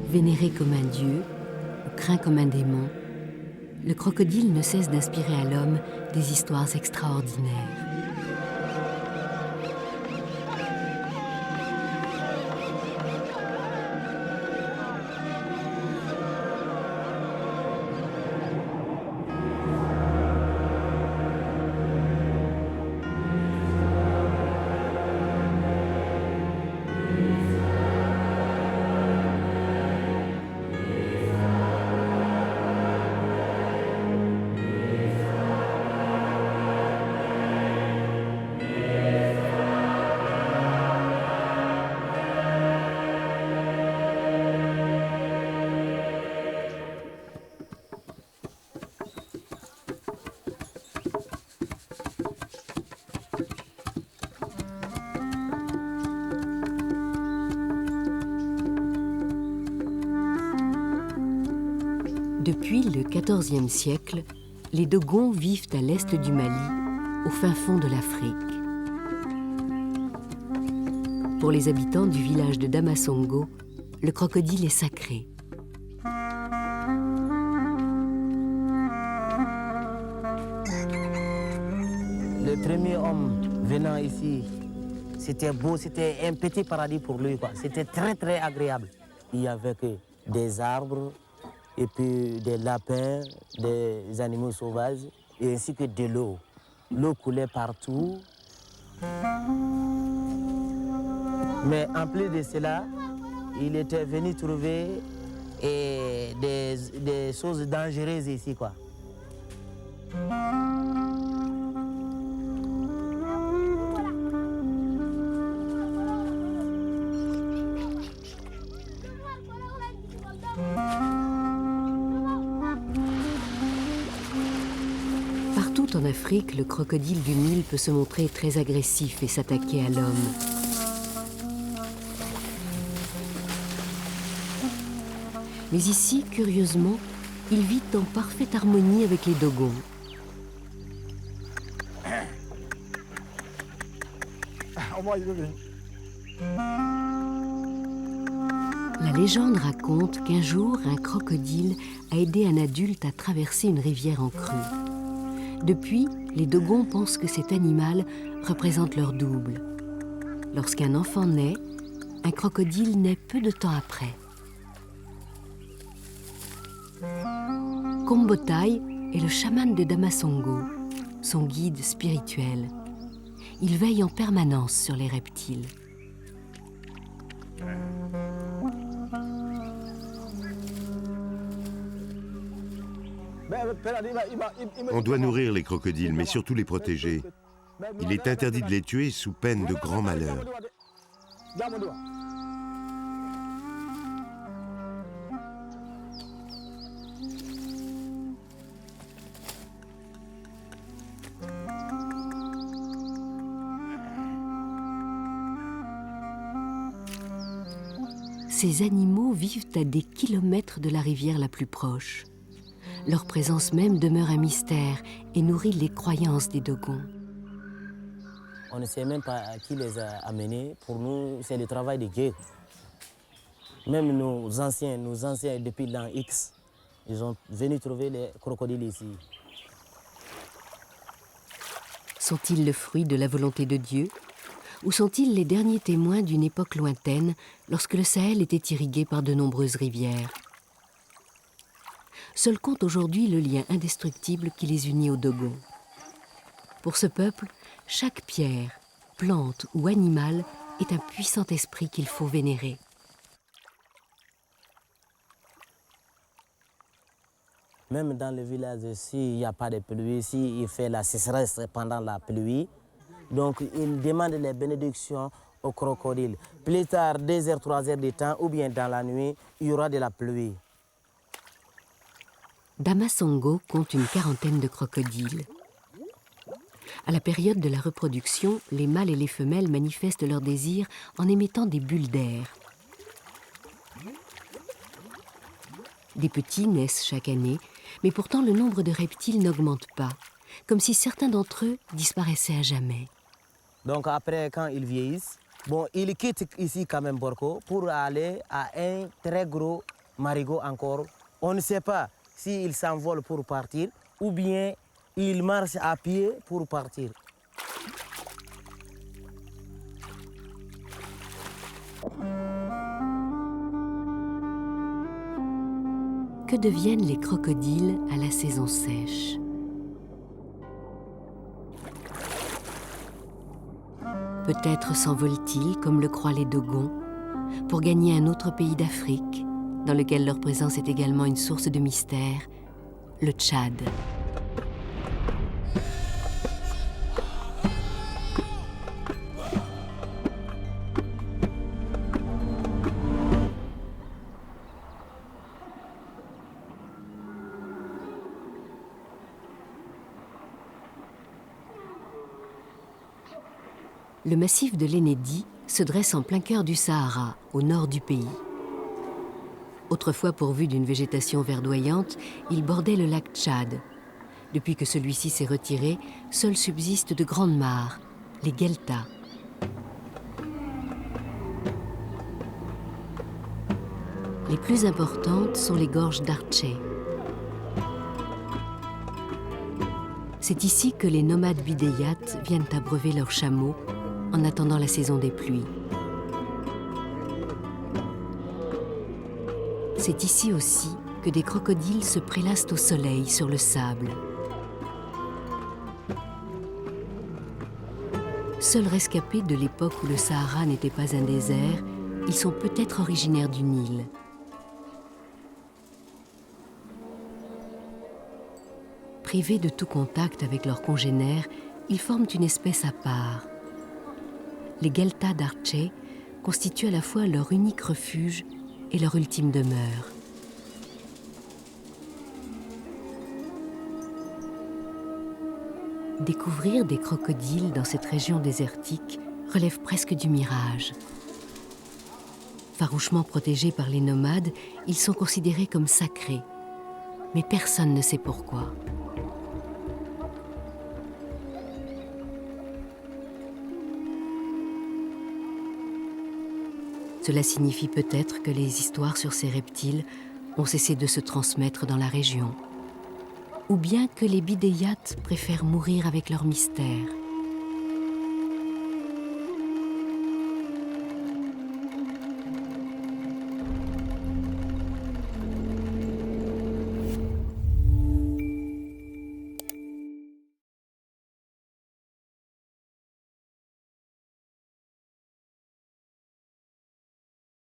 Vénéré comme un dieu, ou craint comme un démon, le crocodile ne cesse d'inspirer à l'homme des histoires extraordinaires. Depuis le XIVe siècle, les Dogons vivent à l'est du Mali, au fin fond de l'Afrique. Pour les habitants du village de Damasongo, le crocodile est sacré. Le premier homme venant ici, c'était beau, c'était un petit paradis pour lui, quoi. C'était très très agréable. Il y avait que des arbres, et puis des lapins, des animaux sauvages, et ainsi que de l'eau. L'eau coulait partout. Mais en plus de cela, il était venu trouver des choses dangereuses ici, quoi. Partout en Afrique, le crocodile du Nil peut se montrer très agressif et s'attaquer à l'homme. Mais ici, curieusement, il vit en parfaite harmonie avec les Dogons. La légende raconte qu'un jour, un crocodile a aidé un adulte à traverser une rivière en crue. Depuis, les Dogons pensent que cet animal représente leur double. Lorsqu'un enfant naît, un crocodile naît peu de temps après. Kombotai est le chaman de Damasongo, son guide spirituel. Il veille en permanence sur les reptiles. On doit nourrir les crocodiles, mais surtout les protéger. Il est interdit de les tuer sous peine de grands malheurs. Ces animaux vivent à des kilomètres de la rivière la plus proche. Leur présence même demeure un mystère et nourrit les croyances des Dogons. On ne sait même pas qui les a amenés. Pour nous, c'est le travail de Dieu. Même nos anciens depuis l'an X, ils ont venu trouver les crocodiles ici. Sont-ils le fruit de la volonté de Dieu? Ou sont-ils les derniers témoins d'une époque lointaine, lorsque le Sahel était irrigué par de nombreuses rivières? Seul compte aujourd'hui le lien indestructible qui les unit aux Dogons. Pour ce peuple, chaque pierre, plante ou animal est un puissant esprit qu'il faut vénérer. Même dans le village, s'il n'y a pas de pluie, s'il fait la sécheresse pendant la pluie, donc il demande les bénédictions aux crocodiles. Plus tard, 2 heures, 3 heures de temps, ou bien dans la nuit, il y aura de la pluie. Damasongo compte une quarantaine de crocodiles. À la période de la reproduction, les mâles et les femelles manifestent leur désir en émettant des bulles d'air. Des petits naissent chaque année, mais pourtant le nombre de reptiles n'augmente pas, comme si certains d'entre eux disparaissaient à jamais. Donc après, quand ils vieillissent, bon, ils quittent ici quand même Borco pour aller à un très gros marigots encore. On ne sait pas s'ils s'envolent pour partir ou bien ils marchent à pied pour partir. Que deviennent les crocodiles à la saison sèche? Peut-être s'envolent-ils, comme le croient les Dogons, pour gagner un autre pays d'Afrique, dans lequel leur présence est également une source de mystère, le Tchad. Le massif de l'Enedi se dresse en plein cœur du Sahara, au nord du pays. Autrefois pourvu d'une végétation verdoyante, il bordait le lac Tchad. Depuis que celui-ci s'est retiré, seules subsistent de grandes mares, les gueltas. Les plus importantes sont les gorges d'Arché. C'est ici que les nomades bidéiates viennent abreuver leurs chameaux en attendant la saison des pluies. C'est ici aussi que des crocodiles se prélassent au soleil sur le sable. Seuls rescapés de l'époque où le Sahara n'était pas un désert, ils sont peut-être originaires du Nil. Privés de tout contact avec leurs congénères, ils forment une espèce à part. Les gueltas d'Arché constituent à la fois leur unique refuge et leur ultime demeure. Découvrir des crocodiles dans cette région désertique relève presque du mirage. Farouchement protégés par les nomades, ils sont considérés comme sacrés. Mais personne ne sait pourquoi. Cela signifie peut-être que les histoires sur ces reptiles ont cessé de se transmettre dans la région. Ou bien que les bidéiates préfèrent mourir avec leur mystère.